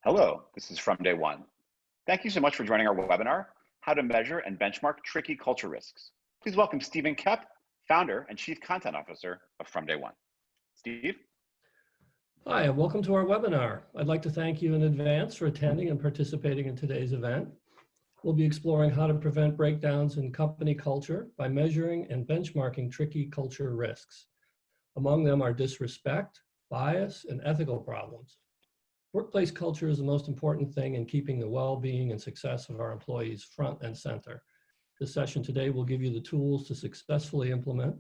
Hello, this is From Day One. Thank you so much for joining our webinar, How to Measure and Benchmark Tricky Culture Risks. Please welcome Stephen Koepp, Founder and Chief Content Officer of From Day One. Steve? Hi, and welcome to our webinar. I'd like to thank you in advance for attending and participating in today's event. We'll be exploring how to prevent breakdowns in company culture by measuring and benchmarking tricky culture risks. Among them are disrespect, bias, and ethical problems. Workplace culture is the most important thing in keeping the well-being and success of our employees front and center. This session today will give you the tools to successfully implement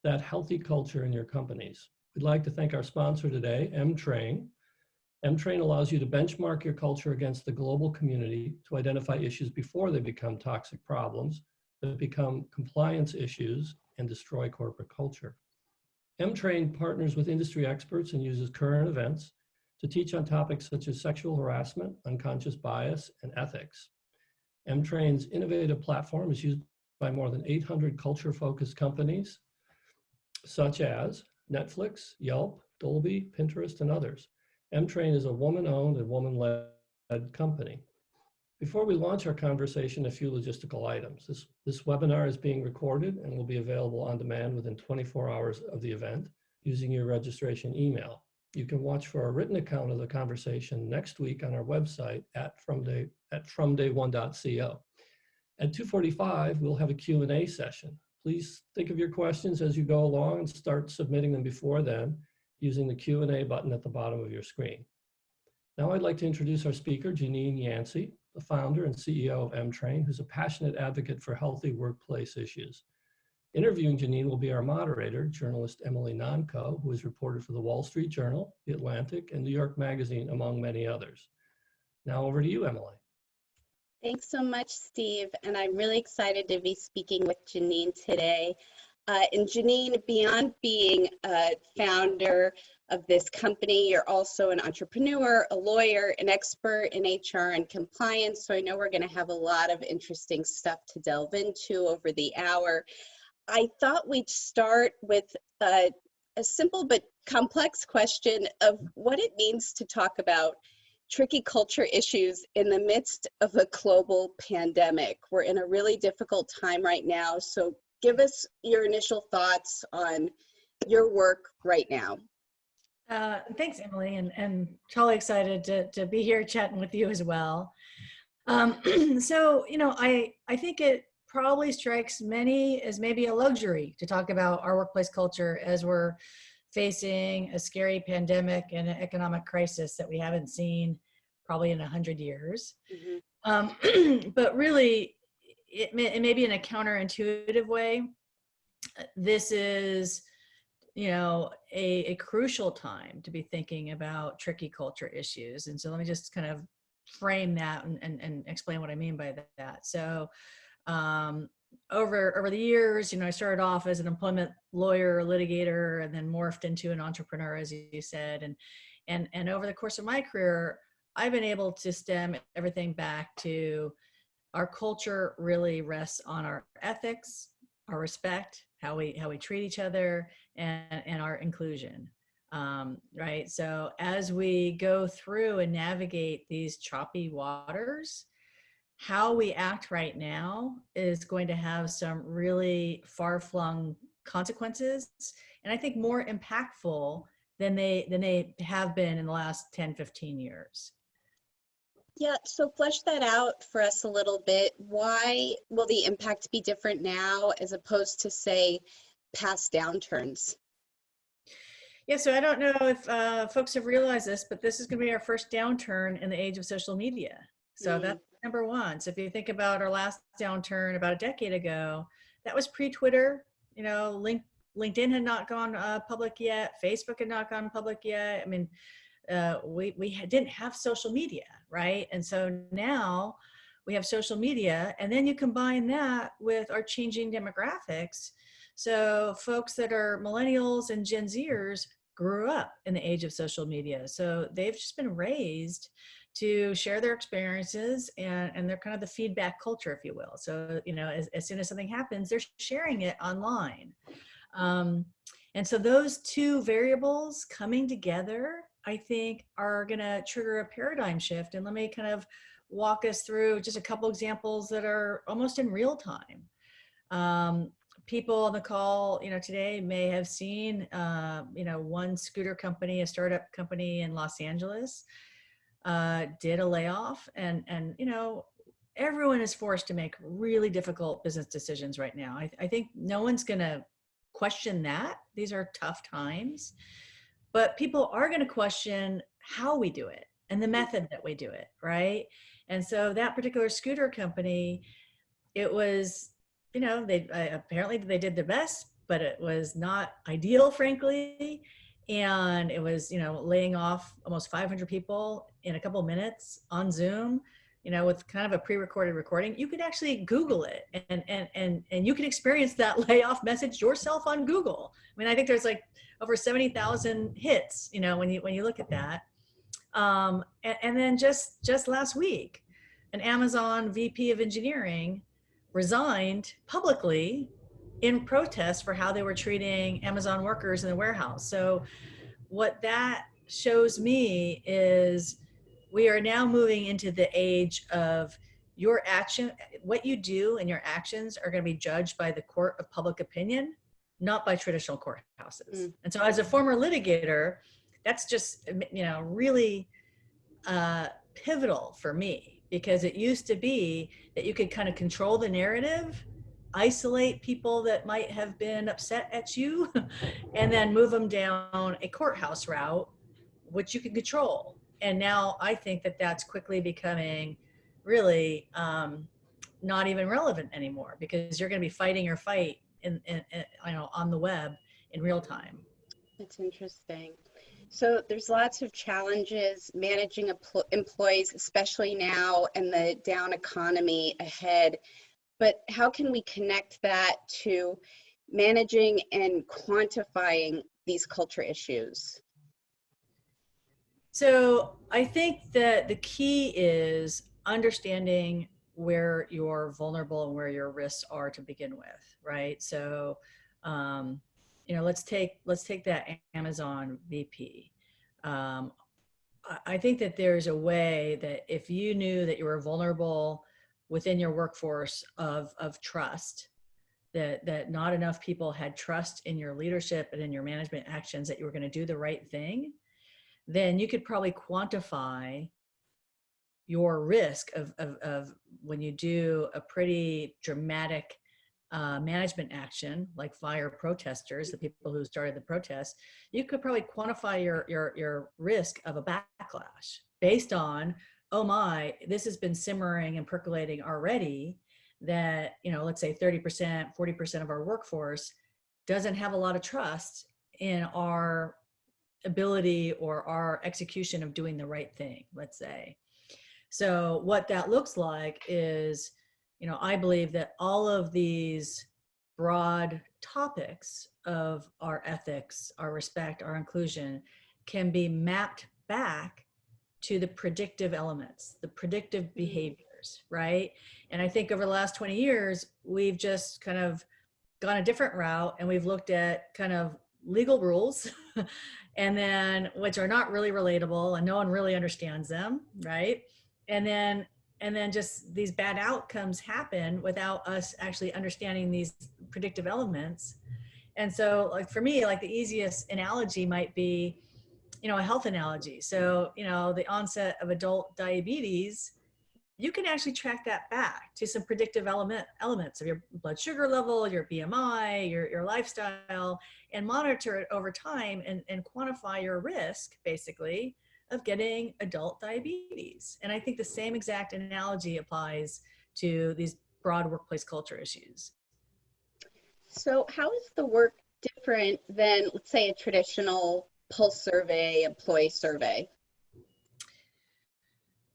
that healthy culture in your companies. We'd like to thank our sponsor today, Emtrain. Emtrain allows you to benchmark your culture against the global community to identify issues before they become toxic problems, that become compliance issues, and destroy corporate culture. Emtrain partners with industry experts and uses current events to teach on topics such as sexual harassment, unconscious bias, and ethics. Emtrain's innovative platform is used by more than 800 culture-focused companies, such as Netflix, Yelp, Dolby, Pinterest, and others. Emtrain is a woman-owned and woman-led company. Before we launch our conversation, a few logistical items. This webinar is being recorded and will be available on demand within 24 hours of the event using your registration email. You can watch for a written account of the conversation next week on our website at fromday1.co. At 2:45, we'll have a Q&A session. Please think of your questions as you go along and start submitting them before then using the Q&A button at the bottom of your screen. Now I'd like to introduce our speaker, Janine Yancey, the founder and CEO of Emtrain, who's a passionate advocate for healthy workplace issues. Interviewing Janine will be our moderator, journalist Emily Nonko, who is reported for the Wall Street Journal, The Atlantic, and New York Magazine, among many others. Now over to you, Emily. Thanks so much, Steve. And I'm really excited to be speaking with Janine today. And Janine, beyond being a founder of this company, you're also an entrepreneur, a lawyer, an expert in HR and compliance. So I know we're going to have a lot of interesting stuff to delve into over the hour. I thought we'd start with a simple but complex question of what it means to talk about tricky culture issues in the midst of a global pandemic. We're in a really difficult time right now, so give us your initial thoughts on your work right now. Thanks, Emily, and totally excited to be here chatting with you as well. So, you know, I think it probably strikes many as maybe a luxury to talk about our workplace culture as we're facing a scary pandemic and an economic crisis that we haven't seen probably in 100 years. Mm-hmm. But really, it may be in a counterintuitive way. This is, you know, a crucial time to be thinking about tricky culture issues. And so let me just kind of frame that and explain what I mean by that. So over the years, you know, I started off as an employment lawyer, litigator, and then morphed into an entrepreneur, as you said. And over the course of my career, I've been able to stem everything back to our culture really rests on our ethics, our respect, how we treat each other, and our inclusion. Right. So as we go through and navigate these choppy waters, how we act right now is going to have some really far-flung consequences, and I think more impactful than they have been in the last 10, 15 years. Yeah, so flesh that out for us a little bit. Why will the impact be different now as opposed to, say, past downturns? Yeah, so I don't know if folks have realized this, but this is going to be our first downturn in the age of social media. So that's number one. So if you think about our last downturn about a decade ago, that was pre-Twitter. You know, LinkedIn had not gone public yet. Facebook had not gone public yet. I mean, we didn't have social media, right? And so now we have social media, and then you combine that with our changing demographics. So folks that are millennials and Gen Zers grew up in the age of social media. So they've just been raised to share their experiences, and they're kind of the feedback culture, if you will. So, you know, as soon as something happens, they're sharing it online. And so those two variables coming together I think are going to trigger a paradigm shift. And let me kind of walk us through just a couple examples that are almost in real time. People on the call, today may have seen, one scooter company, a startup company in Los Angeles, did a layoff, and everyone is forced to make really difficult business decisions right now. I think no one's going to question that. These are tough times, but people are going to question how we do it and the method that we do it, right? And so that particular scooter company, it was, apparently they did their best, but it was not ideal, frankly. And it was, laying off almost 500 people in a couple minutes on Zoom, with kind of a pre-recorded recording. You could actually Google it, and you can experience that layoff message yourself on Google. I mean, I think there's like over 70,000 hits, when you look at that. And then just last week, an Amazon VP of engineering resigned publicly in protest for how they were treating Amazon workers in the warehouse. So what that shows me is we are now moving into the age of your action. What you do and your actions are going to be judged by the court of public opinion, not by traditional courthouses. And so as a former litigator, that's just, really pivotal for me, because it used to be that you could kind of control the narrative, isolate people that might have been upset at you, and then move them down a courthouse route, which you can control. And now I think that that's quickly becoming really not even relevant anymore, because you're going to be fighting your fight in on the web in real time. That's interesting. So there's lots of challenges managing employees, especially now in the down economy ahead. But how can we connect that to managing and quantifying these culture issues? So I think that the key is understanding where you're vulnerable and where your risks are to begin with, right? So, let's take that Amazon VP. I think that there's a way that if you knew that you were vulnerable within your workforce of trust, that not enough people had trust in your leadership and in your management actions, that you were going to do the right thing, then you could probably quantify your risk of when you do a pretty dramatic management action, like fire protesters, the people who started the protest. You could probably quantify your risk of a backlash based on, oh my, this has been simmering and percolating already, that, let's say 30%, 40% of our workforce doesn't have a lot of trust in our ability or our execution of doing the right thing, let's say. So what that looks like is, I believe that all of these broad topics of our ethics, our respect, our inclusion can be mapped back to the predictive elements, the predictive behaviors, right? And I think over the last 20 years, we've just kind of gone a different route, and we've looked at kind of legal rules and then which are not really relatable and no one really understands them, right? And then just these bad outcomes happen without us actually understanding these predictive elements. And so, like, for me, like, the easiest analogy might be, a health analogy. So, the onset of adult diabetes, you can actually track that back to some predictive elements of your blood sugar level, your BMI, your lifestyle, and monitor it over time and quantify your risk, basically, of getting adult diabetes. And I think the same exact analogy applies to these broad workplace culture issues. So how is the work different than, let's say, a traditional pulse survey, employee survey?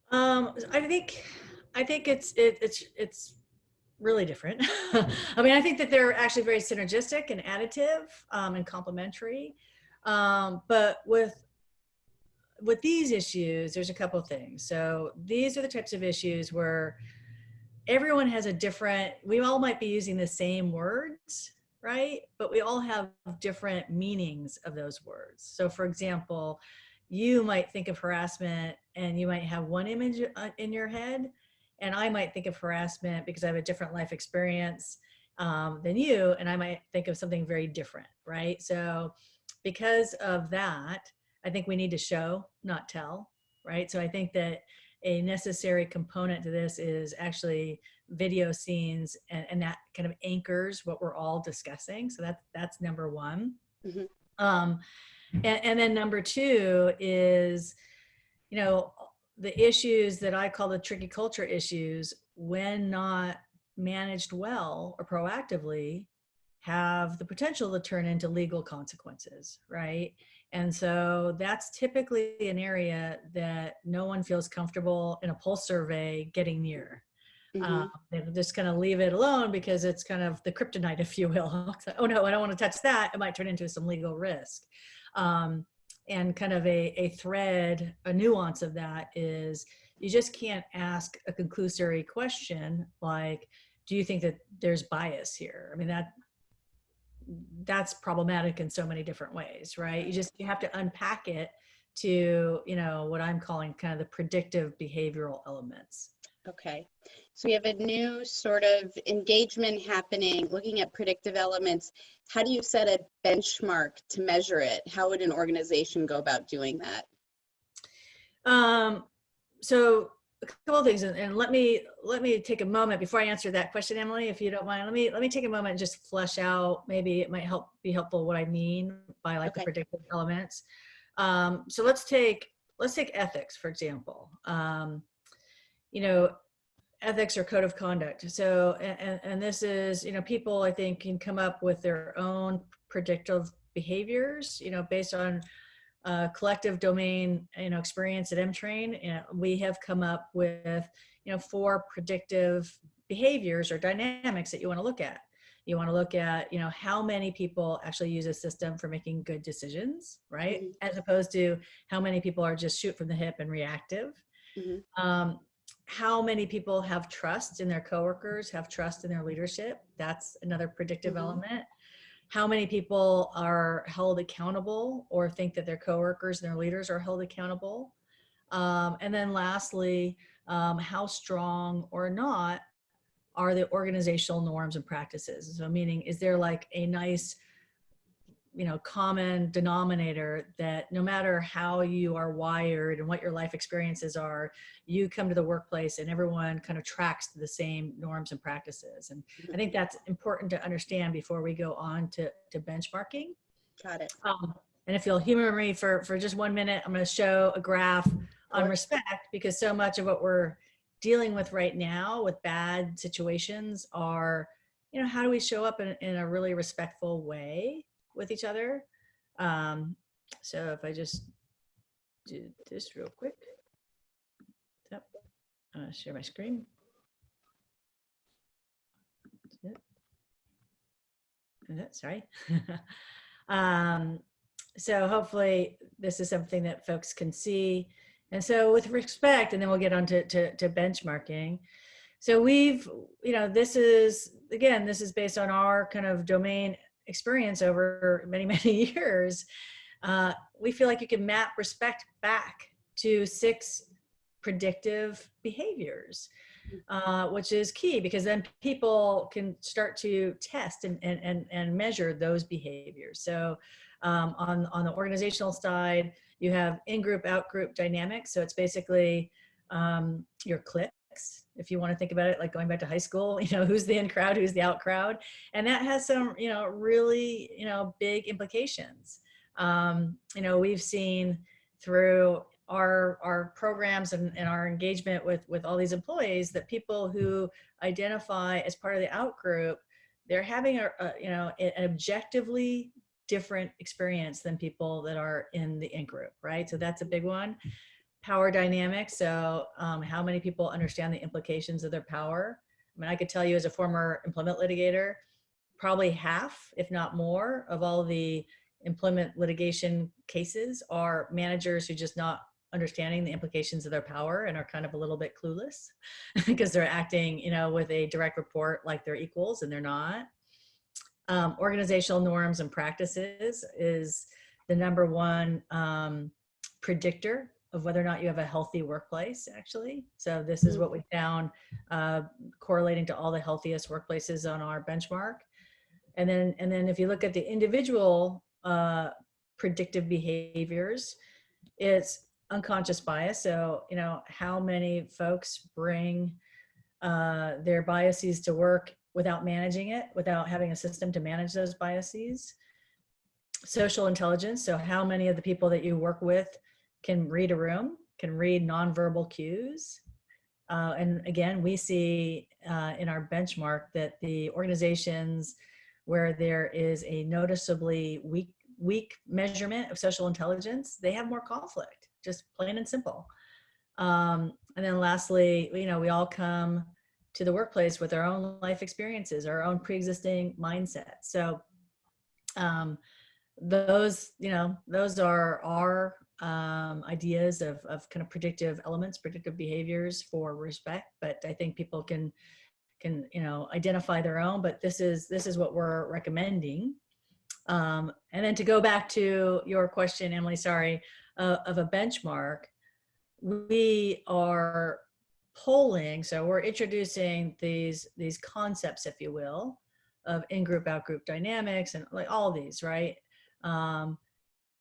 I think it's really different. I mean, I think that they're actually very synergistic and additive and complementary. But with these issues, there's a couple of things. So these are the types of issues where everyone has a different, we all might be using the same words, right? But we all have different meanings of those words. So for example, you might think of harassment and you might have one image in your head, and I might think of harassment because I have a different life experience than you, and I might think of something very different, right? So because of that, I think we need to show, not tell, right? So I think that a necessary component to this is actually video scenes, and that kind of anchors what we're all discussing. So that's number one. Mm-hmm. And then number two is, you know, the issues that I call the tricky culture issues, when not managed well or proactively, have the potential to turn into legal consequences, right? And so that's typically an area that no one feels comfortable in a pulse survey getting near. Mm-hmm. They're just kind of leave it alone because it's kind of the kryptonite, if you will. Oh no, I don't want to touch that. It might turn into some legal risk. And kind of a thread, a nuance of that is you just can't ask a conclusory question like, do you think that there's bias here? I mean, that's problematic in so many different ways, right? You have to unpack it to, you know, what I'm calling kind of the predictive behavioral elements. Okay, so we have a new sort of engagement happening, looking at predictive elements. How do you set a benchmark to measure it? How would an organization go about doing that? So a couple of things, and let me take a moment before I answer that question, Emily, if you don't mind. Let me take a moment and just flesh out. Maybe it might be helpful what I mean by like the predictive elements. So let's take ethics, for example. You know, ethics or code of conduct. So, and this is, you know, people I think can come up with their own predictive behaviors, you know, based on collective domain, you know, experience at Emtrain. You know, we have come up with, you know, 4 predictive behaviors or dynamics that you want to look at. You want to look at, you know, how many people actually use a system for making good decisions, right? Mm-hmm. As opposed to how many people are just shoot from the hip and reactive. Mm-hmm. How many people have trust in their coworkers, have trust in their leadership. That's another predictive mm-hmm. element. How many people are held accountable or think that their coworkers and their leaders are held accountable. And then lastly, how strong or not are the organizational norms and practices? So meaning, is there like a nice, you know, common denominator that no matter how you are wired and what your life experiences are, you come to the workplace and everyone kind of tracks to the same norms and practices. And I think that's important to understand before we go on to benchmarking. Got it. And if you'll humor me for just 1 minute, I'm going to show a graph on respect, because so much of what we're dealing with right now with bad situations are, you know, how do we show up in a really respectful way with each other. So if I just do this real quick. Yep. Share my screen. Sorry. So hopefully this is something that folks can see. And so with respect, and then we'll get on to benchmarking. So we've, you know, this is based on our kind of domain experience over many, many years. We feel like you can map respect back to 6 predictive behaviors, which is key, because then people can start to test and measure those behaviors. So on the organizational side, you have in-group, out-group dynamics. So it's basically your cliques, if you want to think about it, like going back to high school, you know, who's the in crowd, who's the out crowd. And that has some, you know, really, you know, big implications. You know, we've seen through our programs and our engagement with all these employees that people who identify as part of the out group, they're having you know, an objectively different experience than people that are in the in group, right? So that's a big one. Power dynamics. So how many people understand the implications of their power? I mean, I could tell you as a former employment litigator, probably half, if not more, of all the employment litigation cases are managers who just not understanding the implications of their power and are kind of a little bit clueless because they're acting, you know, with a direct report like they're equals and they're not. Organizational norms and practices is the number one predictor of whether or not you have a healthy workplace, actually. So this is what we found correlating to all the healthiest workplaces on our benchmark. And then if you look at the individual predictive behaviors, it's unconscious bias. So, you know, how many folks bring their biases to work without managing it, without having a system to manage those biases. Social intelligence. So how many of the people that you work with can read a room, can read nonverbal cues. And again, we see in our benchmark that the organizations where there is a noticeably weak measurement of social intelligence, they have more conflict, just plain and simple. And then lastly, you know, we all come to the workplace with our own life experiences, our own pre-existing mindset. So those, you know, those are our ideas of kind of predictive elements, predictive behaviors for respect. But I think people can, you know, identify their own, but this is what we're recommending. And then to go back to your question, Emily, sorry, of a benchmark, we are polling, so we're introducing these concepts, if you will, of in-group, out-group dynamics and like all these, right?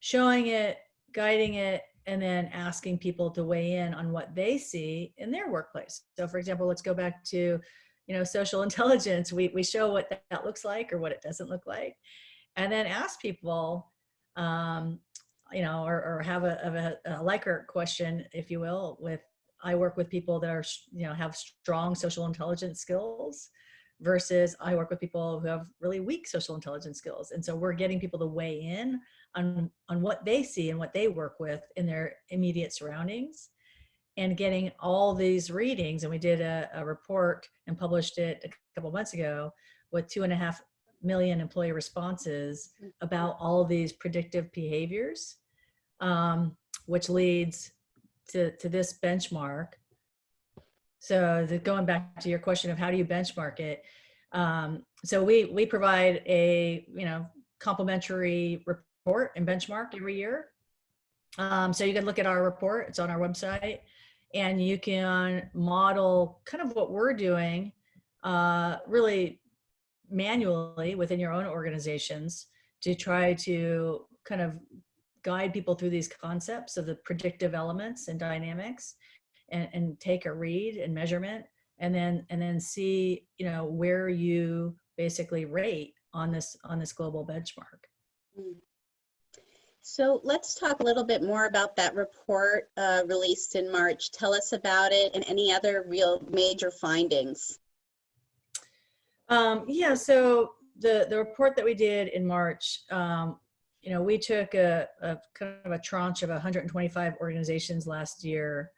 Showing it, guiding it, and then asking people to weigh in on what they see in their workplace. So for example, let's go back to, you know, social intelligence. We show what that looks like or what it doesn't look like, and then ask people, you know, or have a Likert question, if you will, with, I work with people that are, you know, have strong social intelligence skills versus I work with people who have really weak social intelligence skills. And so we're getting people to weigh in on what they see and what they work with in their immediate surroundings, and getting all these readings. And we did a report and published it a couple months ago with 2.5 million employee responses about all of these predictive behaviors, which leads to this benchmark. So going back to your question of how do you benchmark it? So we provide a, you know, complimentary report and benchmark every year. So you can look at our report, it's on our website, and you can model kind of what we're doing really manually within your own organizations to try to kind of guide people through these concepts of the predictive elements and dynamics, and take a read and measurement, and then see, you know, where you basically rate on this global benchmark. So let's talk a little bit more about that report released in March. Tell us about it and any other real major findings. Yeah, so the report that we did in March, you know, we took a kind of a tranche of 125 organizations last year,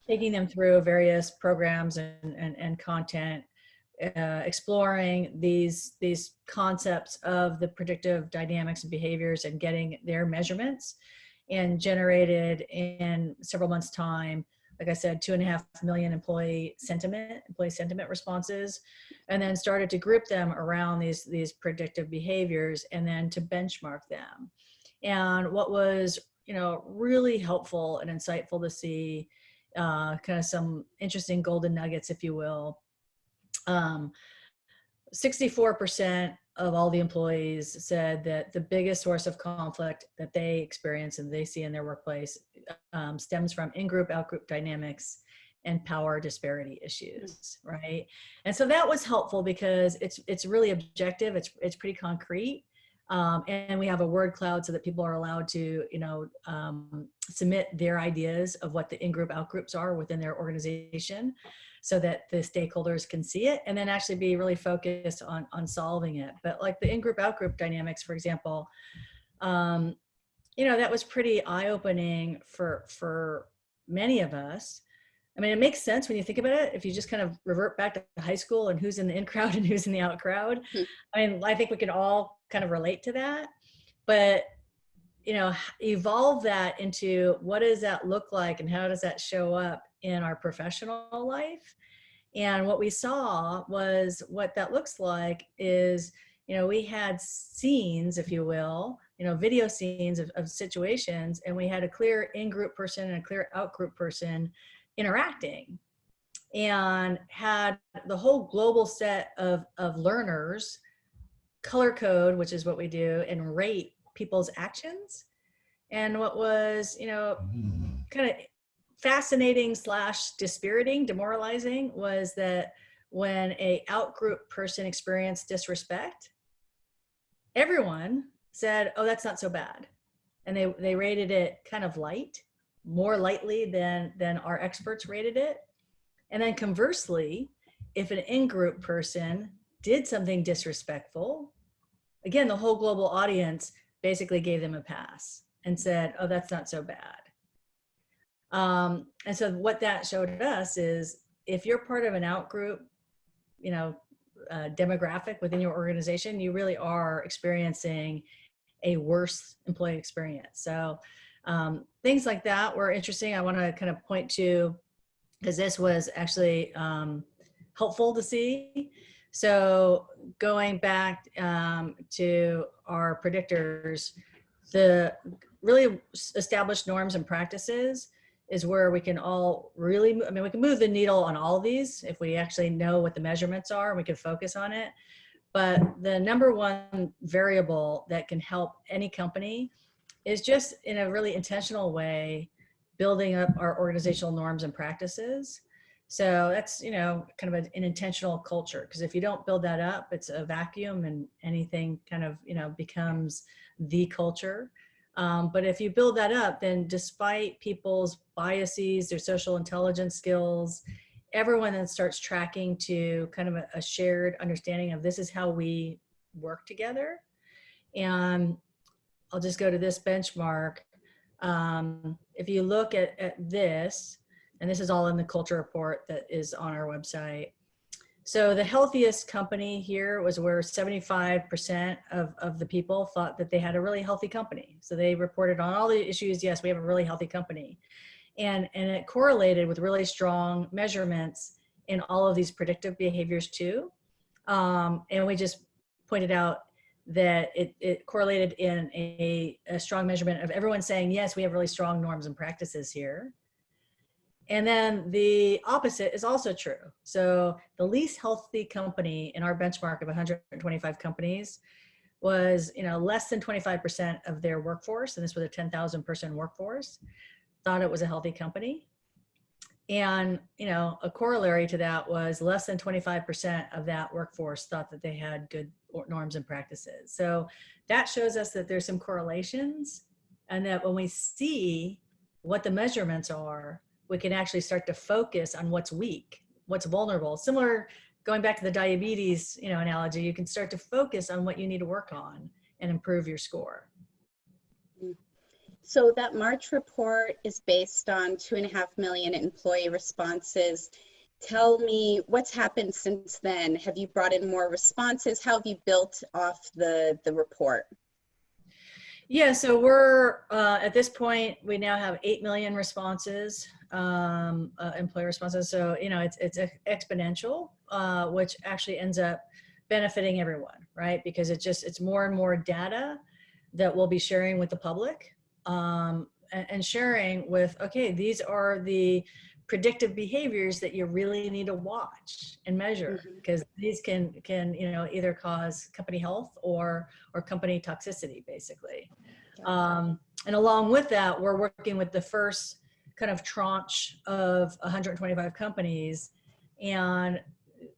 taking them through various programs and content, exploring these concepts of the predictive dynamics and behaviors and getting their measurements, and generated in several months' time, like I said, 2.5 million employee sentiment responses, and then started to group them around these predictive behaviors and then to benchmark them. And what was, you know, really helpful and insightful to see, kind of some interesting golden nuggets, if you will. 64% of all the employees said that the biggest source of conflict that they experience and they see in their workplace stems from in-group, out-group dynamics and power disparity issues, right? And so that was helpful because it's really objective, it's pretty concrete, and we have a word cloud so that people are allowed to, you know, submit their ideas of what the in-group, out-groups are within their organization, so that the stakeholders can see it and then actually be really focused on solving it. But like the in-group, out-group dynamics, for example, you know, that was pretty eye-opening for many of us. I mean, it makes sense when you think about it, if you just kind of revert back to high school and who's in the in crowd and who's in the out crowd. I mean, I think we can all kind of relate to that, but, you know, evolve that into what does that look like and how does that show up in our professional life. And what we saw was what that looks like is we had scenes, if you will, video scenes of situations, and we had a clear in-group person and a clear out-group person interacting, and had the whole global set of learners color code, which is what we do, and rate people's actions. And what was, kind of fascinating / dispiriting, demoralizing, was that when a out-group person experienced disrespect, everyone said, oh, that's not so bad. And they rated it kind of light, more lightly than our experts rated it. And then conversely, if an in-group person did something disrespectful, again, the whole global audience basically gave them a pass and said, oh, that's not so bad. And so what that showed us is, if you're part of an out-group, demographic within your organization, you really are experiencing a worse employee experience. So things like that were interesting. I want to kind of point to, because this was actually helpful to see. So going back to our predictors, the really established norms and practices is where we can all really, we can move the needle on all of these if we actually know what the measurements are, and we can focus on it. But the number one variable that can help any company is just, in a really intentional way, building up our organizational norms and practices. So that's, kind of an intentional culture, because if you don't build that up, it's a vacuum and anything kind of, becomes the culture. But if you build that up, then despite people's biases, their social intelligence skills, everyone then starts tracking to kind of a shared understanding of, this is how we work together. And I'll just go to this benchmark. If you look at this, and this is all in the culture report that is on our website. So the healthiest company here was where 75% of the people thought that they had a really healthy company. So they reported on all the issues, yes, we have a really healthy company. And it correlated with really strong measurements in all of these predictive behaviors too. And we just pointed out that it correlated in a strong measurement of everyone saying, yes, we have really strong norms and practices here. And then the opposite is also true. So the least healthy company in our benchmark of 125 companies was, less than 25% of their workforce, and this was a 10,000 person workforce, thought it was a healthy company. And, a corollary to that was less than 25% of that workforce thought that they had good norms and practices. So that shows us that there's some correlations, and that when we see what the measurements are, we can actually start to focus on what's weak, what's vulnerable. Similar, going back to the diabetes, analogy, you can start to focus on what you need to work on and improve your score. So that March report is based on 2.5 million employee responses. Tell me what's happened since then. Have you brought in more responses? How have you built off the report? Yeah, so we're at this point, we now have 8 million responses, employee responses. So, it's exponential, which actually ends up benefiting everyone, right? Because it's more and more data that we'll be sharing with the public, and sharing with, okay, these are the predictive behaviors that you really need to watch and measure, because these can either cause company health or company toxicity, basically. And along with that, we're working with the first kind of tranche of 125 companies, and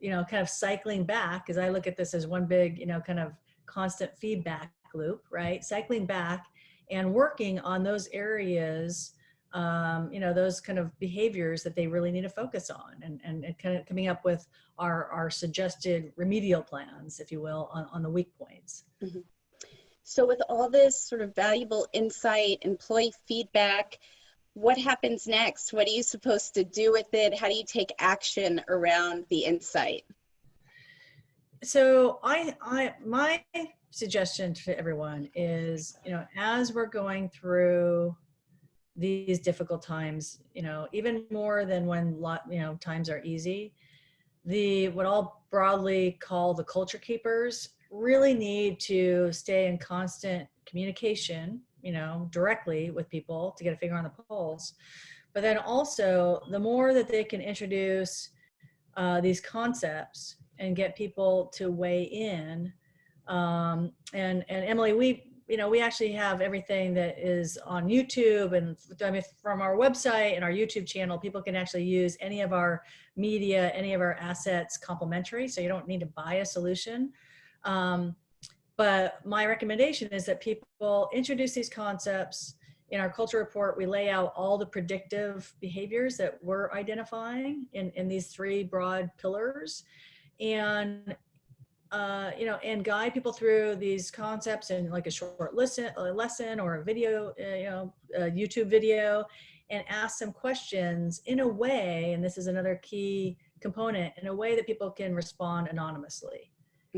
kind of cycling back, because I look at this as one big kind of constant feedback loop, right? Cycling back and working on those areas, those kind of behaviors that they really need to focus on, and kind of coming up with our suggested remedial plans, if you will, on the weak points. So with all this sort of valuable insight, employee feedback, what happens next? What are you supposed to do with it? How do you take action around the insight? So my suggestion to everyone is, as we're going through these difficult times, even more than when times are easy, what I'll broadly call the culture keepers really need to stay in constant communication, directly with people to get a finger on the pulse. But then also, the more that they can introduce these concepts and get people to weigh in. And Emily, we actually have everything that is on YouTube, and I mean, from our website and our YouTube channel, people can actually use any of our media, any of our assets complimentary, so you don't need to buy a solution. But my recommendation is that people introduce these concepts. In our culture report, we lay out all the predictive behaviors that we're identifying in these 3 broad pillars, and and guide people through these concepts in like a short lesson or a video, a YouTube video, and ask some questions in a way, and this is another key component, in a way that people can respond anonymously.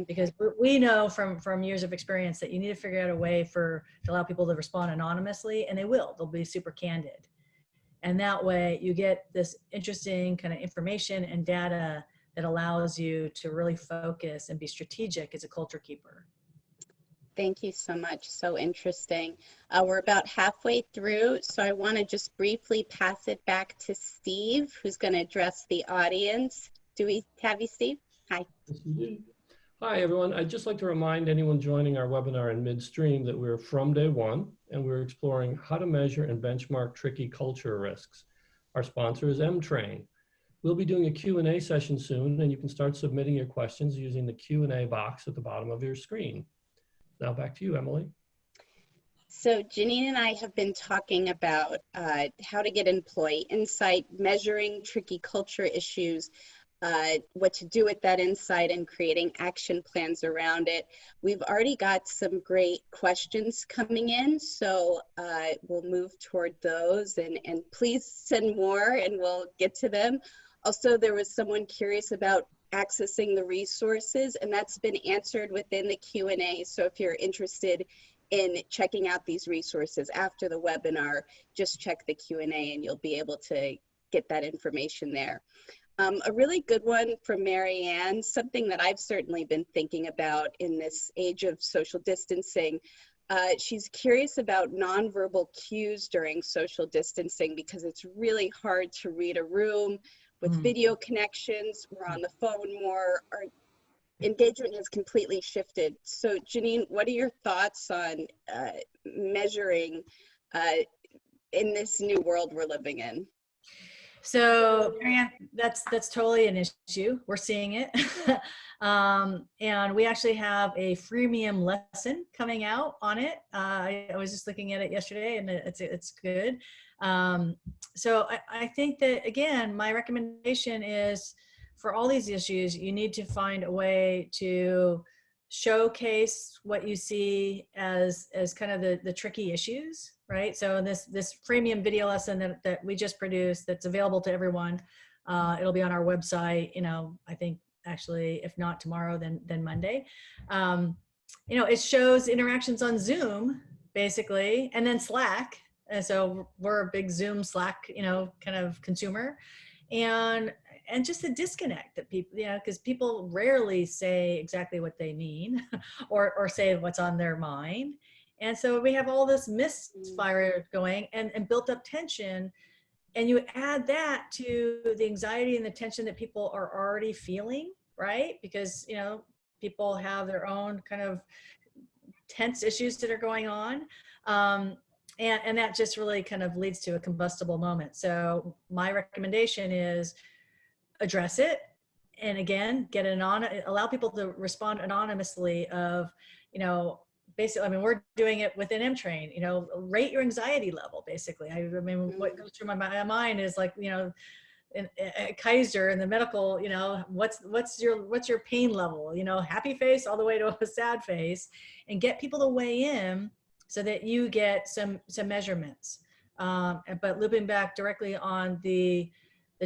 Because we know from years of experience that you need to figure out a way to allow people to respond anonymously, and they'll be super candid. And that way you get this interesting kind of information and data that allows you to really focus and be strategic as a culture keeper. Thank you so much. So interesting. We're about halfway through, so I want to just briefly pass it back to Steve, who's going to address the audience. Do we have you, Steve? Hi. Yes, we do. Hi, everyone. I'd just like to remind anyone joining our webinar in midstream that we're from day one, and we're exploring how to measure and benchmark tricky culture risks. Our sponsor is Emtrain. We'll be doing a Q&A session soon, and you can start submitting your questions using the Q&A box at the bottom of your screen. Now back to you, Emily. So Janine and I have been talking about how to get employee insight, measuring tricky culture issues, what to do with that insight, and creating action plans around it. We've already got some great questions coming in, so we'll move toward those, and please send more and we'll get to them. Also, there was someone curious about accessing the resources, and that's been answered within the Q&A. So if you're interested in checking out these resources after the webinar, just check the Q&A and you'll be able to get that information there. A really good one from Mary Ann, something that I've certainly been thinking about in this age of social distancing. She's curious about nonverbal cues during social distancing because it's really hard to read a room with video connections. We're on the phone more. Our engagement has completely shifted. So Janine, what are your thoughts on measuring in this new world we're living in? So, Marianne, that's totally an issue. We're seeing it. And we actually have a freemium lesson coming out on it. I was just looking at it yesterday, and it's good. So I think that, again, my recommendation is for all these issues, you need to find a way to showcase what you see as kind of the tricky issues, right? So in this freemium video lesson that we just produced, that's available to everyone, it'll be on our website, I think actually, if not tomorrow, then Monday. It shows interactions on Zoom, basically, and then Slack. And so we're a big Zoom, Slack, kind of consumer. And just the disconnect that people, because people rarely say exactly what they mean or say what's on their mind. And so we have all this misfire going and built up tension. And you add that to the anxiety and the tension that people are already feeling, right? Because, people have their own kind of tense issues that are going on. And that just really kind of leads to a combustible moment. So my recommendation is address it. And again, allow people to respond anonymously of, basically, we're doing it within Emtrain, rate your anxiety level, basically. What goes through my mind is like, in Kaiser in the medical, what's your pain level, happy face all the way to a sad face, and get people to weigh in so that you get some measurements. But looping back directly on the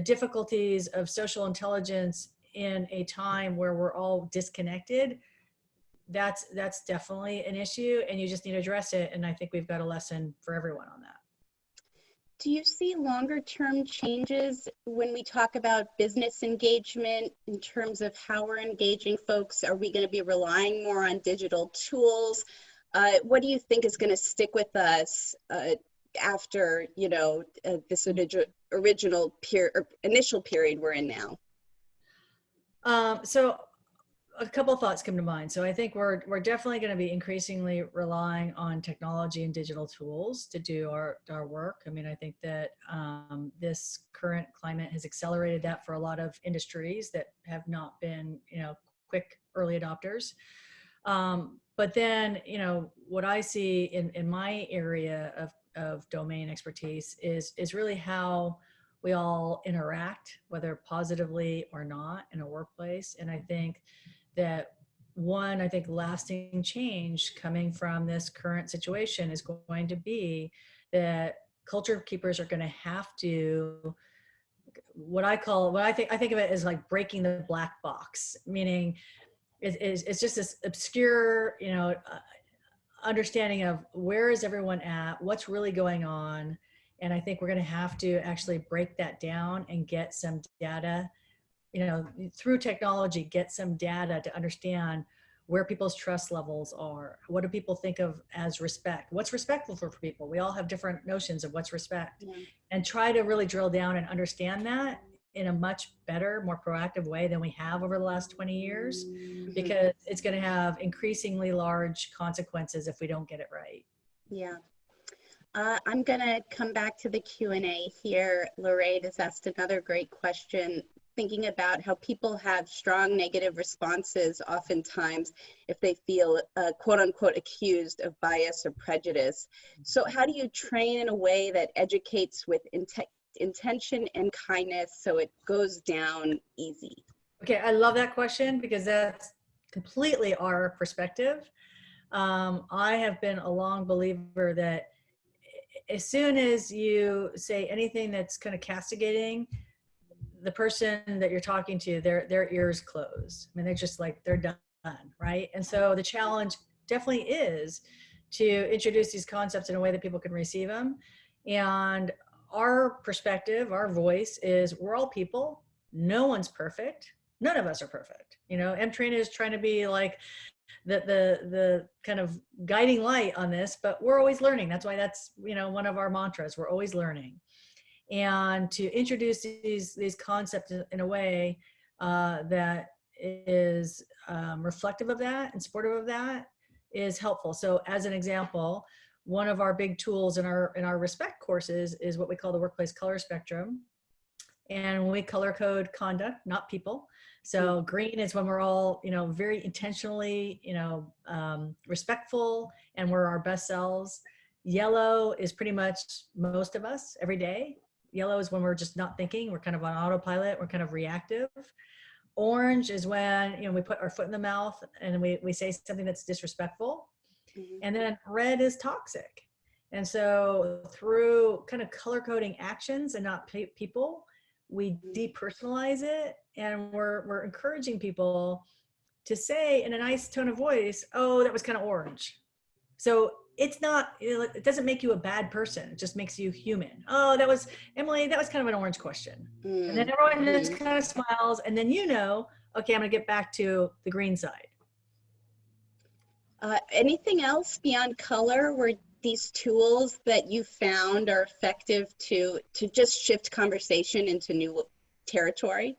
difficulties of social intelligence in a time where we're all disconnected, that's definitely an issue, and you just need to address it. And I think we've got a lesson for everyone on that. Do you see longer term changes when we talk about business engagement in terms of how we're engaging folks? Are we going to be relying more on digital tools? What do you think is going to stick with us after, this initial period we're in now? So a couple of thoughts come to mind. So I think we're definitely going to be increasingly relying on technology and digital tools to do our work. I mean, I think that this current climate has accelerated that for a lot of industries that have not been, quick early adopters. But then, what I see in my area of domain expertise is really how we all interact, whether positively or not, in a workplace. And I think that lasting change coming from this current situation is going to be that culture keepers are going to have to, I think of it as like breaking the black box, meaning it's just this obscure, understanding of where is everyone at, what's really going on. And I think we're going to have to actually break that down and get some data, through technology, get some data to understand where people's trust levels are. What do people think of as respect? What's respectful for people? We all have different notions of what's respect. Yeah. And try to really drill down and understand that in a much better, more proactive way than we have over the last 20 years, because it's going to have increasingly large consequences if we don't get it right. Yeah. I'm going to come back to the Q&A here. Lorraine has asked another great question, thinking about how people have strong negative responses oftentimes if they feel quote unquote accused of bias or prejudice. So how do you train in a way that educates with intention and kindness so it goes down easy? Okay, I love that question because that's completely our perspective. I have been a long believer that as soon as you say anything that's kind of castigating, the person that you're talking to, their ears close. I mean, they're just like, they're done, right? And so the challenge definitely is to introduce these concepts in a way that people can receive them. And our perspective, our voice is we're all people. No one's perfect. None of us are perfect. Emtrain is trying to be like the kind of guiding light on this, but we're always learning. That's why that's, one of our mantras. We're always learning. And to introduce these concepts in a way that is reflective of that and supportive of that is helpful. So as an example, one of our big tools in our respect courses is what we call the workplace color spectrum. And we color code conduct, not people. So green is when we're all, very intentionally, respectful and we're our best selves. Yellow is pretty much most of us every day. Yellow is when we're just not thinking. We're kind of on autopilot. We're kind of reactive. Orange is when, we put our foot in the mouth and we say something that's disrespectful. And then red is toxic. And so through kind of color coding actions and not people, we depersonalize it. And we're encouraging people to say in a nice tone of voice, oh, that was kind of orange. So it's not, it doesn't make you a bad person. It just makes you human. Oh, that was, Emily, that was kind of an orange question. And then everyone just kind of smiles. And then, okay, I'm going to get back to the green side. Anything else beyond color where these tools that you found are effective to just shift conversation into new territory?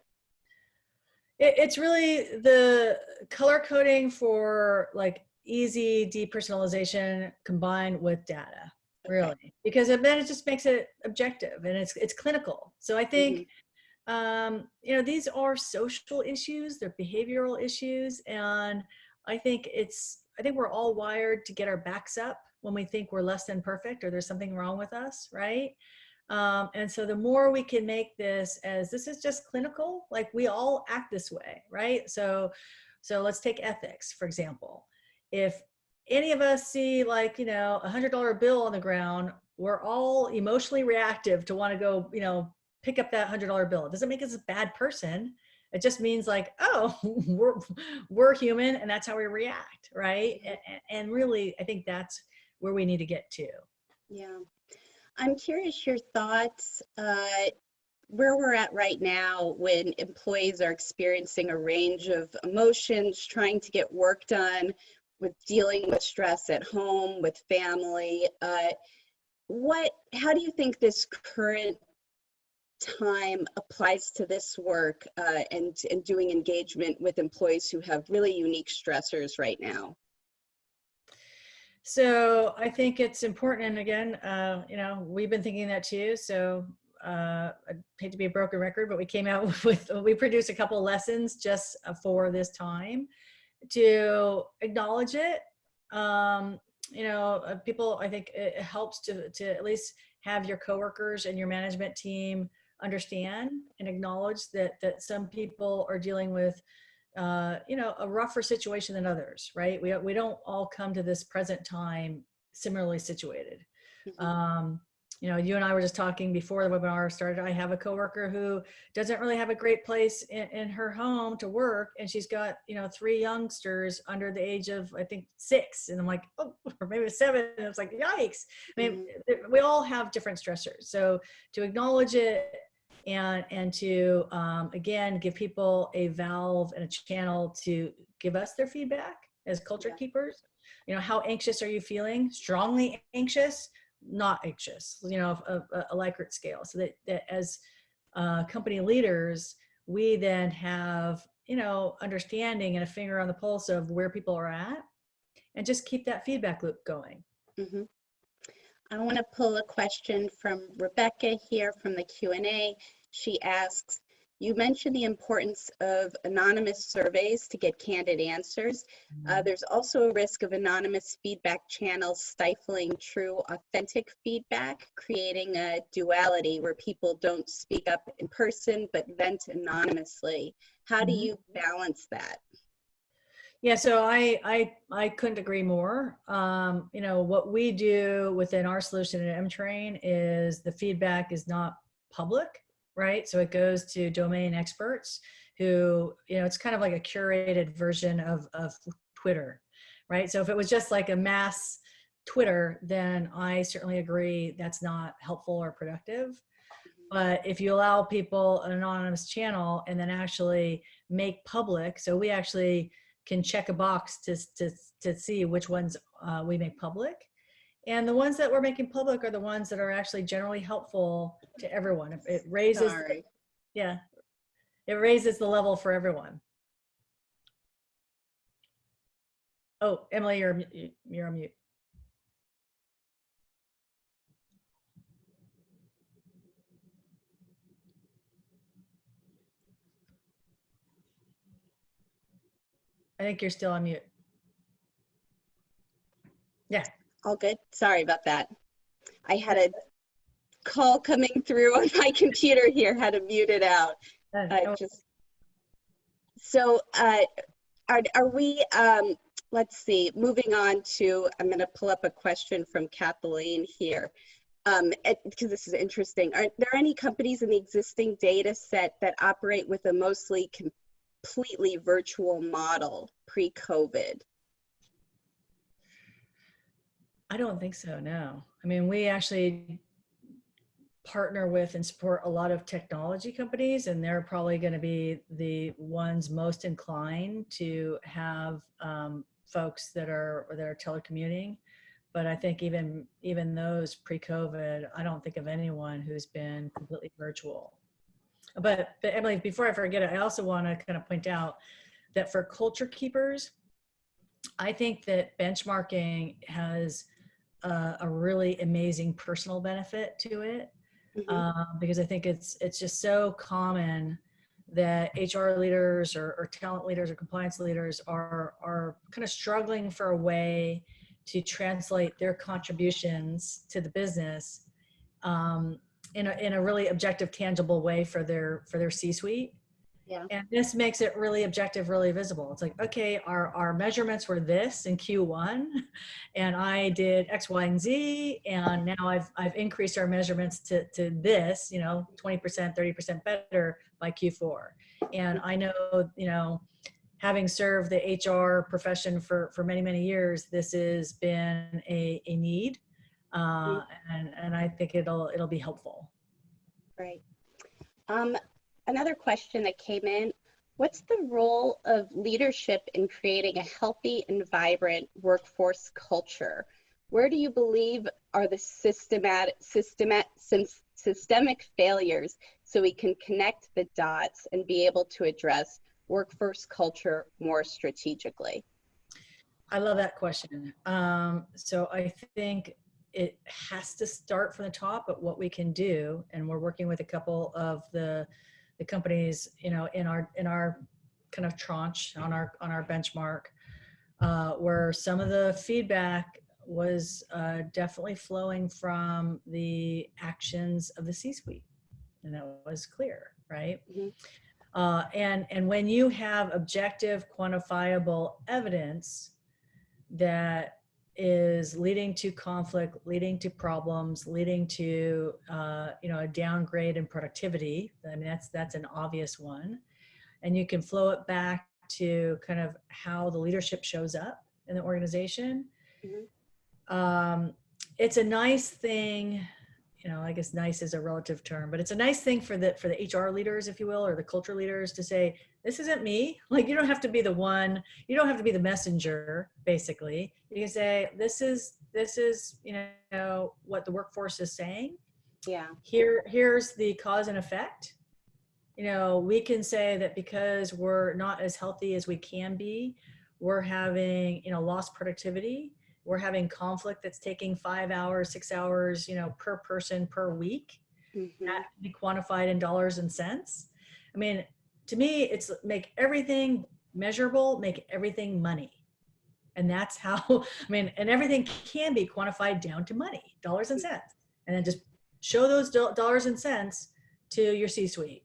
It's really the color coding for like easy depersonalization combined with data, really, because then it just makes it objective and it's clinical. So I think, these are social issues, they're behavioral issues. And I think we're all wired to get our backs up when we think we're less than perfect or there's something wrong with us, right? And so the more we can make this as this is just clinical, like we all act this way, right? So let's take ethics, for example. If any of us see like, $100 bill on the ground, we're all emotionally reactive to want to go, pick up that $100 bill. It doesn't make us a bad person. It just means like, oh, we're human and that's how we react, right? And really, I think that's where we need to get to. Yeah. I'm curious your thoughts where we're at right now when employees are experiencing a range of emotions, trying to get work done, with dealing with stress at home, with family. How do you think this current time applies to this work and doing engagement with employees who have really unique stressors right now? So I think it's important, and again, we've been thinking that too. So I hate to be a broken record, but we came out we produced a couple of lessons just for this time to acknowledge it. People, I think it helps to at least have your coworkers and your management team understand and acknowledge that some people are dealing with a rougher situation than others, right? We don't all come to this present time similarly situated. Mhm. You and I were just talking before the webinar started. I have a coworker who doesn't really have a great place in her home to work, and she's got 3 youngsters under the age of, I think, 6, and I'm like, oh, or maybe 7. And it's like, yikes. I mean, we all have different stressors, so to acknowledge it and to again give people a valve and a channel to give us their feedback as culture keepers. How anxious are you feeling? Strongly anxious, not anxious, a Likert scale, so that as company leaders, we then have understanding and a finger on the pulse of where people are at, and just keep that feedback loop going. Mm-hmm. I want to pull a question from Rebecca here from the Q&A. She asks, you mentioned the importance of anonymous surveys to get candid answers. There's also a risk of anonymous feedback channels stifling true, authentic feedback, creating a duality where people don't speak up in person but vent anonymously. How do you balance that? Yeah, so I couldn't agree more. What we do within our solution at Emtrain is the feedback is not public, right? So it goes to domain experts who, it's kind of like a curated version of Twitter, right? So if it was just like a mass Twitter, then I certainly agree that's not helpful or productive. But if you allow people an anonymous channel and then actually make public, so we actually can check a box to see which ones we make public. And the ones that we're making public are the ones that are actually generally helpful to everyone. It raises, it raises the level for everyone. Oh, Emily, you're on mute. I think you're still on mute. Yeah. All good. Sorry about that. I had a call coming through on my computer here, had to mute it out. Are we, let's see, moving on to, I'm going to pull up a question from Kathleen here, because this is interesting. Are there any companies in the existing data set that operate with a mostly completely virtual model pre-COVID? I don't think so, no. I mean, we actually partner with and support a lot of technology companies, and they're probably going to be the ones most inclined to have folks that are telecommuting. But I think even those pre-COVID, I don't think of anyone who's been completely virtual. But Emily, before I forget it, I also want to kind of point out that for culture keepers, I think that benchmarking has a really amazing personal benefit to it. Because I think it's just so common that HR leaders or talent leaders or compliance leaders are kind of struggling for a way to translate their contributions to the business in a really objective, tangible way for their C-suite. Yeah. And this makes it really objective, really visible. It's like, okay, our measurements were this in Q1, and I did X, Y, and Z, and now I've increased our measurements to this, 20%, 30% better by Q4. And I know, having served the HR profession for many, many years, this has been a need. and I think it'll be helpful. Right. Another question that came in, what's the role of leadership in creating a healthy and vibrant workforce culture? Where do you believe are the systemic failures so we can connect the dots and be able to address workforce culture more strategically? I love that question. So I think it has to start from the top at what we can do, and we're working with a couple of the companies, in our kind of tranche on our benchmark, where some of the feedback was definitely flowing from the actions of the C-suite, and that was clear, right? Mm-hmm. And when you have objective, quantifiable evidence that is leading to conflict, leading to problems, leading to a downgrade in productivity. I mean, that's an obvious one, and you can flow it back to kind of how the leadership shows up in the organization. Mm-hmm. It's a nice thing. I guess nice is a relative term, but it's a nice thing for the HR leaders, if you will, or the culture leaders to say, this isn't me. Like, you don't have to be the one, you don't have to be the messenger, basically. You can say, this is, what the workforce is saying. Yeah. Here's the cause and effect. We can say that because we're not as healthy as we can be, we're having, lost productivity. We're having conflict that's taking 5 hours, 6 hours, per person per week. Mm-hmm. That can be quantified in dollars and cents. I mean, to me, it's make everything measurable, make everything money. And that's how, and everything can be quantified down to money, dollars and cents. And then just show those dollars and cents to your C-suite.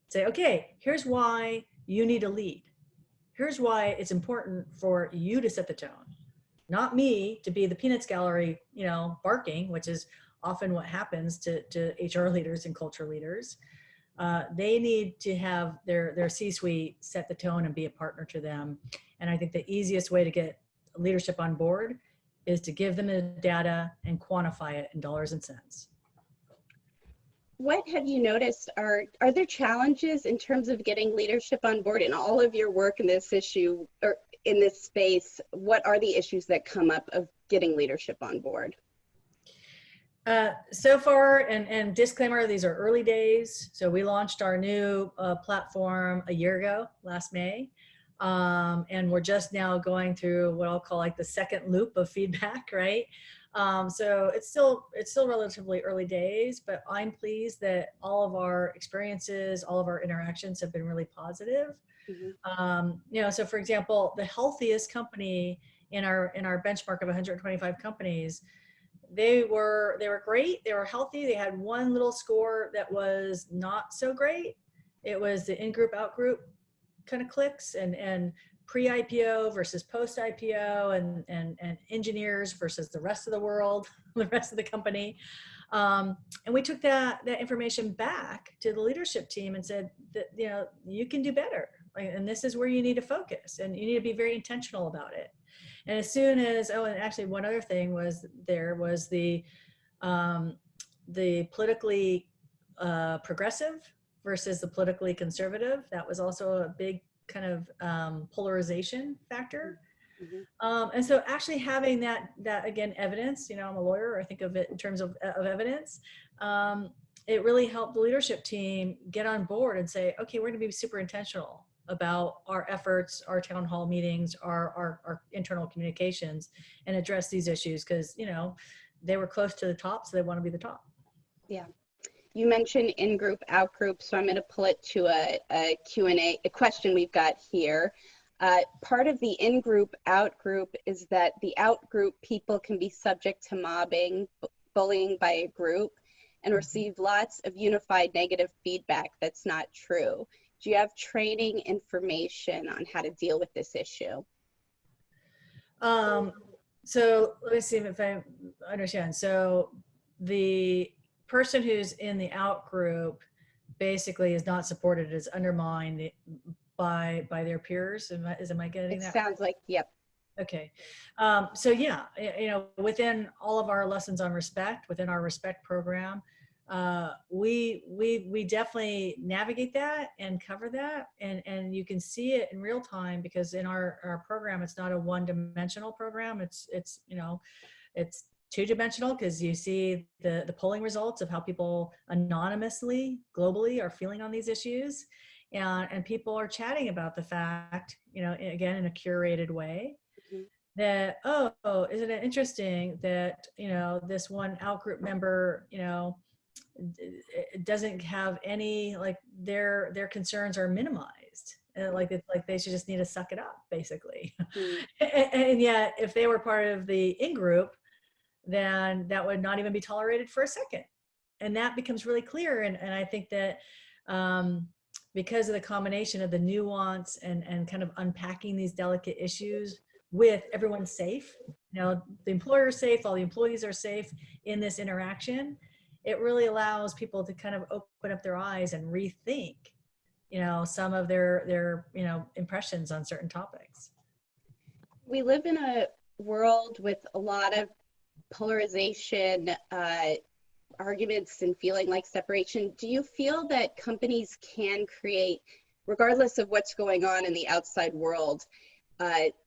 Say, okay, here's why you need a lead. Here's why it's important for you to set the tone. Not me to be the peanuts gallery, barking, which is often what happens to HR leaders and culture leaders. They need to have their C-suite set the tone and be a partner to them. And I think the easiest way to get leadership on board is to give them the data and quantify it in dollars and cents. What have you noticed are there challenges in terms of getting leadership on board in all of your work in this issue or in this space? What are the issues that come up of getting leadership on board? So far, and disclaimer, these are early days. So we launched our new platform a year ago, last May. And we're just now going through what I'll call like the second loop of feedback, right? So it's still relatively early days, but I'm pleased that all of our experiences, all of our interactions have been really positive. Mm-hmm. So for example, the healthiest company in our benchmark of 125 companies, they were great. They were healthy. They had one little score that was not so great. It was the in-group, out-group kind of clicks and pre-IPO versus post-IPO and engineers versus the rest of the world, the rest of the company. And we took that information back to the leadership team and said that, you can do better. And this is where you need to focus and you need to be very intentional about it. And as soon as, and actually one other thing was the politically progressive versus the politically conservative. That was also a big kind of polarization factor. Mm-hmm. And so actually having that again, evidence, I'm a lawyer, I think of it in terms of evidence. It really helped the leadership team get on board and say, okay, we're going to be super intentional about our efforts, our town hall meetings, our internal communications, and address these issues because, they were close to the top, so they want to be the top. Yeah. You mentioned in-group, out-group, so I'm going to pull it to a Q&A, a question we've got here. Part of the in-group, out-group is that the out-group people can be subject to mobbing, bullying by a group, and receive lots of unified negative feedback that's not true. Do you have training information on how to deal with this issue? So let me see if I understand. So the person who's in the out group basically is not supported, is undermined by their peers. Am I getting that? Sounds like, yep. Okay. So yeah, within all of our lessons on respect, within our respect program, we definitely navigate that and cover that, and you can see it in real time, because in our program, it's not a one-dimensional program. It's two-dimensional, because you see the polling results of how people anonymously globally are feeling on these issues, and people are chatting about the fact, again, in a curated way, that, oh, isn't it interesting that, this one outgroup member, doesn't have any, like, their concerns are minimized. Like, it's like they should just need to suck it up, basically. And yet, if they were part of the in-group, then that would not even be tolerated for a second. And that becomes really clear. And I think that because of the combination of the nuance and kind of unpacking these delicate issues with everyone safe, the employer is safe, all the employees are safe in this interaction, it really allows people to kind of open up their eyes and rethink, some of their impressions on certain topics. We live in a world with a lot of polarization, arguments, and feeling like separation. Do you feel that companies can create, regardless of what's going on in the outside world,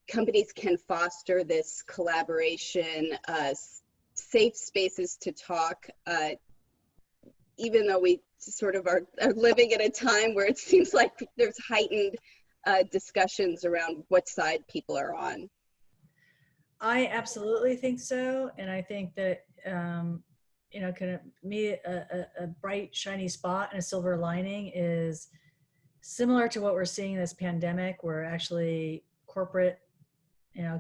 companies can foster this collaboration, safe spaces to talk, even though we sort of are living at a time where it seems like there's heightened discussions around what side people are on? I absolutely think so. And I think that, kind of a bright, shiny spot and a silver lining is similar to what we're seeing in this pandemic, where actually corporate,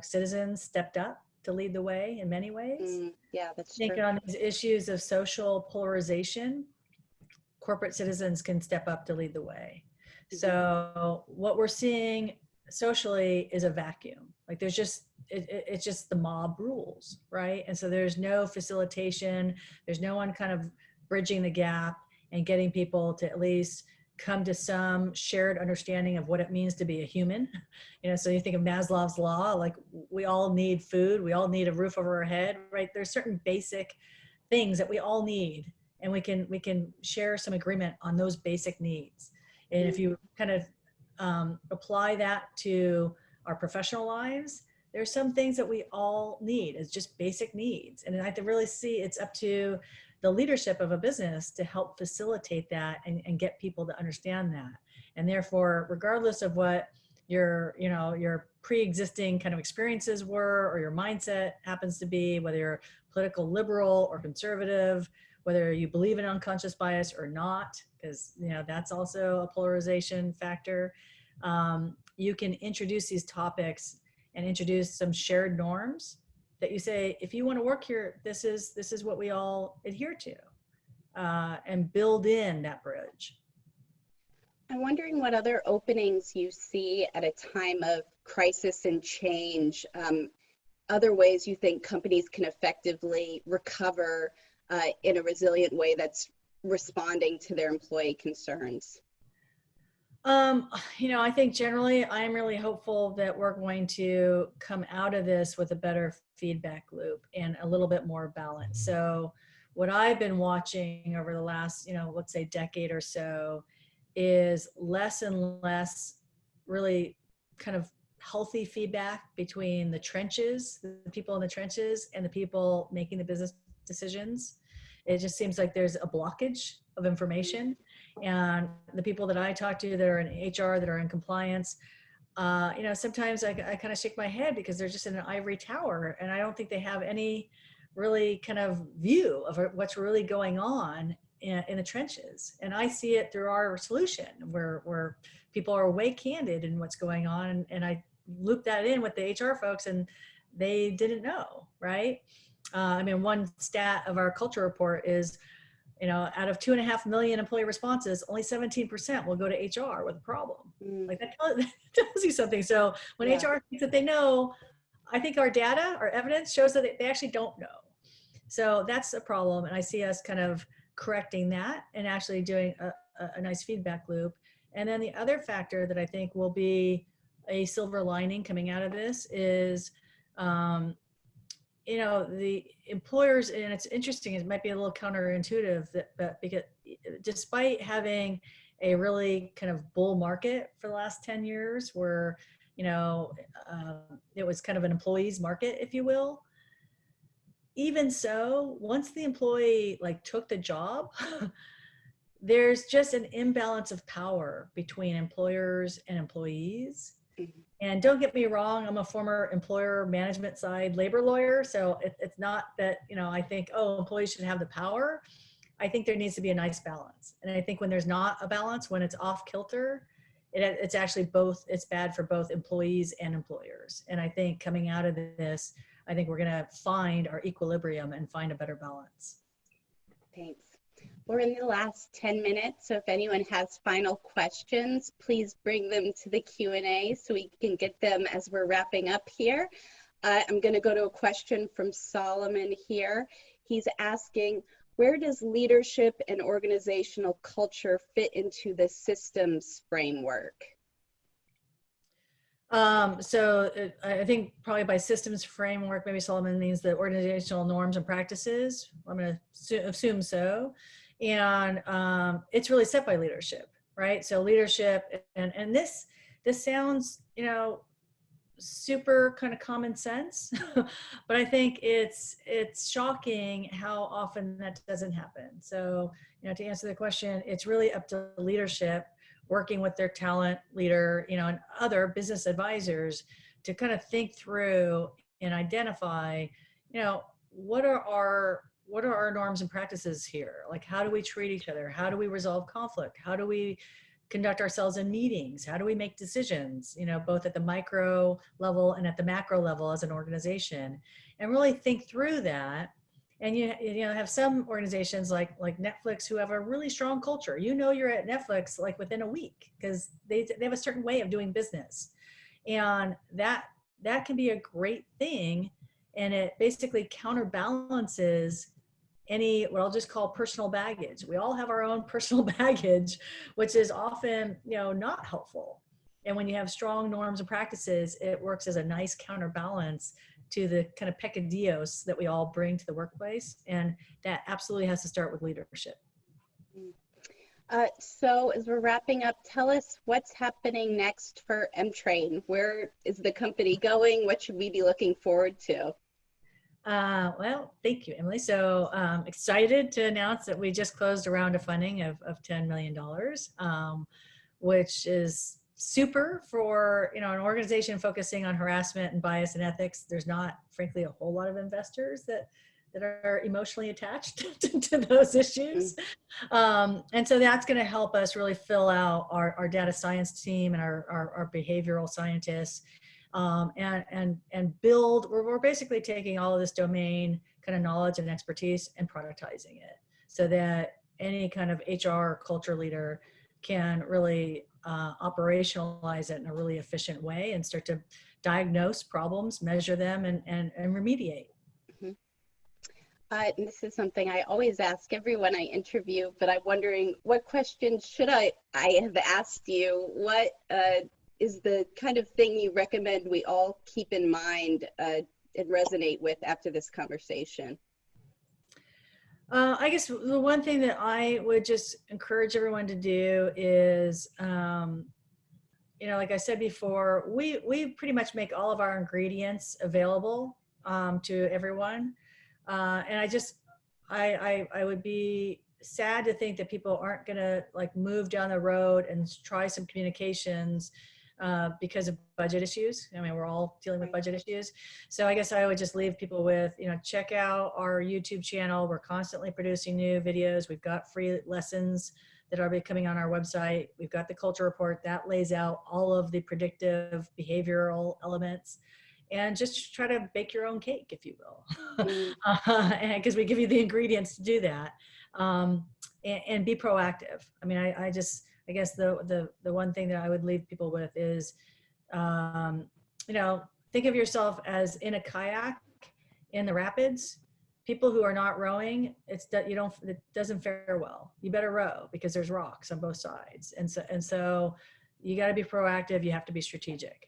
citizens stepped up to lead the way in many ways. Yeah, that's true. I think on these issues of social polarization, corporate citizens can step up to lead the way. So what we're seeing socially is a vacuum. Like, there's just, it's just the mob rules, right? And so there's no facilitation, there's no one kind of bridging the gap and getting people to at least come to some shared understanding of what it means to be a human. So you think of Maslow's law, like, we all need food, we all need a roof over our head, right? There's certain basic things that we all need, and we can share some agreement on those basic needs. And if you kind of apply that to our professional lives, there's some things that we all need as just basic needs. And I really see it's up to the leadership of a business to help facilitate that and get people to understand that. And therefore, regardless of what your pre-existing kind of experiences were, or your mindset happens to be, whether you're political liberal or conservative, whether you believe in unconscious bias or not, because that's also a polarization factor, you can introduce these topics and introduce some shared norms that you say, if you want to work here, this is what we all adhere to, and build in that bridge. I'm wondering what other openings you see at a time of crisis and change, other ways you think companies can effectively recover in a resilient way that's responding to their employee concerns. I think generally I'm really hopeful that we're going to come out of this with a better feedback loop and a little bit more balance. So what I've been watching over the last, let's say decade or so, is less and less really kind of healthy feedback between the trenches, the people in the trenches, and the people making the business decisions. It just seems like there's a blockage of information. And the people that I talk to that are in HR, that are in compliance, sometimes I kind of shake my head because they're just in an ivory tower, and I don't think they have any really kind of view of what's really going on in the trenches. And I see it through our solution where people are way candid in what's going on. And I loop that in with the HR folks, and they didn't know, right? One stat of our culture report is, out of 2.5 million employee responses, only 17% will go to HR with a problem. Like, that tells you something. So when HR thinks that they know, I think our data, our evidence shows that they actually don't know. So that's a problem. And I see us kind of correcting that and actually doing a nice feedback loop. And then the other factor that I think will be a silver lining coming out of this is, the employers, and it's interesting, it might be a little counterintuitive that because despite having a really kind of bull market for the last 10 years where, it was kind of an employee's market, if you will. Even so, once the employee took the job, there's just an imbalance of power between employers and employees. And don't get me wrong, I'm a former employer management side labor lawyer. So it's not that, I think, employees should have the power. I think there needs to be a nice balance. And I think when there's not a balance, when it's off kilter, it's actually both, it's bad for both employees and employers. And I think coming out of this, I think we're going to find our equilibrium and find a better balance. Thanks. We're in the last 10 minutes, so if anyone has final questions, please bring them to the Q&A so we can get them as we're wrapping up here. I'm going to go to a question from Solomon here. He's asking, where does leadership and organizational culture fit into the systems framework? I think probably by systems framework, maybe Solomon means the organizational norms and practices. I'm going to assume so. And it's really set by leadership, right? So leadership, and this sounds, super kind of common sense, but I think it's shocking how often that doesn't happen. So, to answer the question, it's really up to leadership working with their talent leader, and other business advisors to kind of think through and identify, what are our norms and practices here? Like, how do we treat each other? How do we resolve conflict? How do we conduct ourselves in meetings? How do we make decisions, both at the micro level and at the macro level as an organization, and really think through that. And you have some organizations like Netflix who have a really strong culture. You're at Netflix within a week because they have a certain way of doing business, and that can be a great thing, and it basically counterbalances what I'll just call personal baggage. We all have our own personal baggage, which is often, not helpful. And when you have strong norms and practices, it works as a nice counterbalance to the kind of peccadillos that we all bring to the workplace. And that absolutely has to start with leadership. So as we're wrapping up, tell us what's happening next for Emtrain. Where is the company going? What should we be looking forward to? Well, thank you, Emily. So excited to announce that we just closed a round of funding of $10 million, which is super for an organization focusing on harassment and bias and ethics. There's not, frankly, a whole lot of investors that are emotionally attached to those issues. And so that's going to help us really fill out our data science team and our behavioral scientists. And build, we're basically taking all of this domain kind of knowledge and expertise and productizing it so that any kind of HR or culture leader can really operationalize it in a really efficient way and start to diagnose problems, measure them, and remediate. This is something I always ask everyone I interview, but I'm wondering, what questions should I have asked you? What is the kind of thing you recommend we all keep in mind and resonate with after this conversation? I guess the one thing that I would just encourage everyone to do is, like I said before, we pretty much make all of our ingredients available to everyone. And I would be sad to think that people aren't going to move down the road and try some communications because of budget issues. I mean, we're all dealing with budget issues. So I guess I would just leave people with, check out our YouTube channel. We're constantly producing new videos. We've got free lessons that are coming on our website. We've got the culture report that lays out all of the predictive behavioral elements. And just try to bake your own cake, if you will, because we give you the ingredients to do that, and be proactive. I mean, I guess the one thing that I would leave people with is, think of yourself as in a kayak in the rapids. People who are not rowing, it doesn't fare well. You better row because there's rocks on both sides, and so you got to be proactive. You have to be strategic.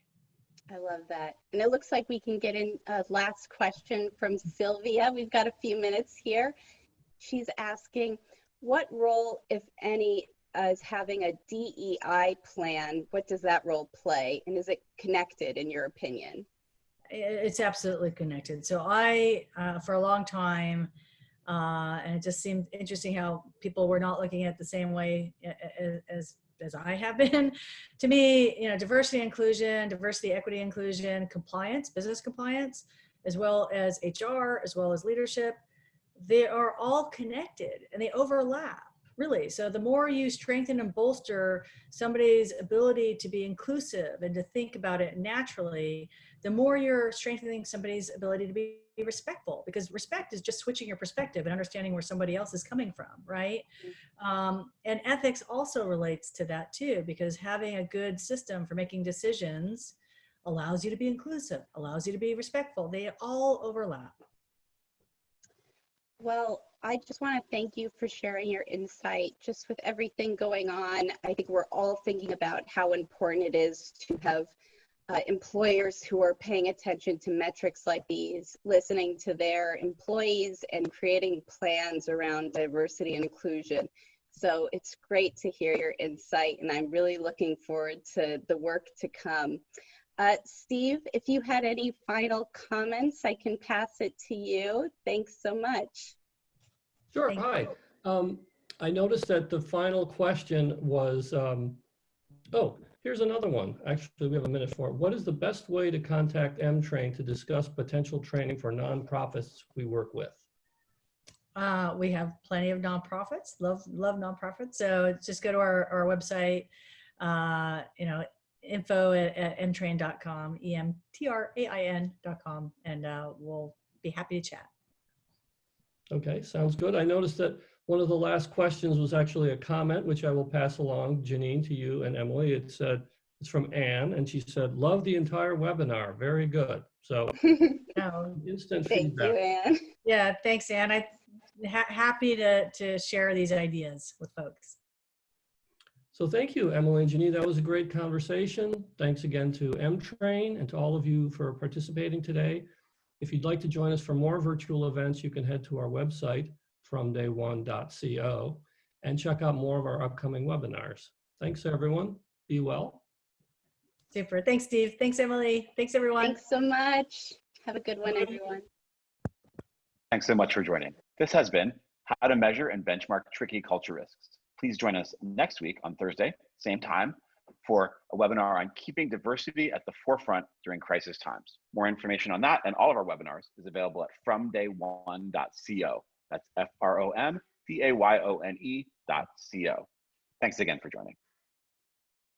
I love that. And it looks like we can get in a last question from Sylvia. We've got a few minutes here. She's asking, what role, if any, is having a DEI plan? What does that role play? And is it connected in your opinion? It's absolutely connected. So I, for a long time, and it just seemed interesting how people were not looking at it the same way as I have been. To me, diversity, inclusion, diversity, equity, inclusion, compliance, business compliance, as well as HR, as well as leadership, they are all connected and they overlap, really. So the more you strengthen and bolster somebody's ability to be inclusive and to think about it naturally, the more you're strengthening somebody's ability to be respectful, because respect is just switching your perspective and understanding where somebody else is coming from, right? And ethics also relates to that too, because having a good system for making decisions allows you to be inclusive, allows you to be respectful. They all overlap. Well, I just want to thank you for sharing your insight. Just with everything going on, I think we're all thinking about how important it is to have employers who are paying attention to metrics like these, listening to their employees and creating plans around diversity and inclusion. So it's great to hear your insight, and I'm really looking forward to the work to come. Steve, if you had any final comments, I can pass it to you. Thanks so much. Sure. Hi. I noticed that the final question was, oh, here's another one. Actually, we have a minute for it. What is the best way to contact Emtrain to discuss potential training for nonprofits we work with? We have plenty of nonprofits, love nonprofits. So just go to our website, info at emtrain.com, emtrain.com, and we'll be happy to chat. Okay, sounds good. I noticed that one of the last questions was actually a comment, which I will pass along, Janine, to you and Emily. It said, it's from Anne, and she said, love the entire webinar. Very good. So instant Thank feedback. you, Anne. Yeah, thanks, Anne. I'm happy to share these ideas with folks. So thank you, Emily and Janine. That was a great conversation. Thanks again to Emtrain and to all of you for participating today. If you'd like to join us for more virtual events, you can head to our website, fromday1.co, and check out more of our upcoming webinars. Thanks, everyone. Be well. Super. Thanks, Steve. Thanks, Emily. Thanks, everyone. Thanks so much. Have a good one, everyone. Thanks so much for joining. This has been How to Measure and Benchmark Tricky Culture Risks. Please join us next week on Thursday, same time, for a webinar on keeping diversity at the forefront during crisis times. More information on that and all of our webinars is available at fromday1.co. That's FROMDAYONE.co. Thanks again for joining.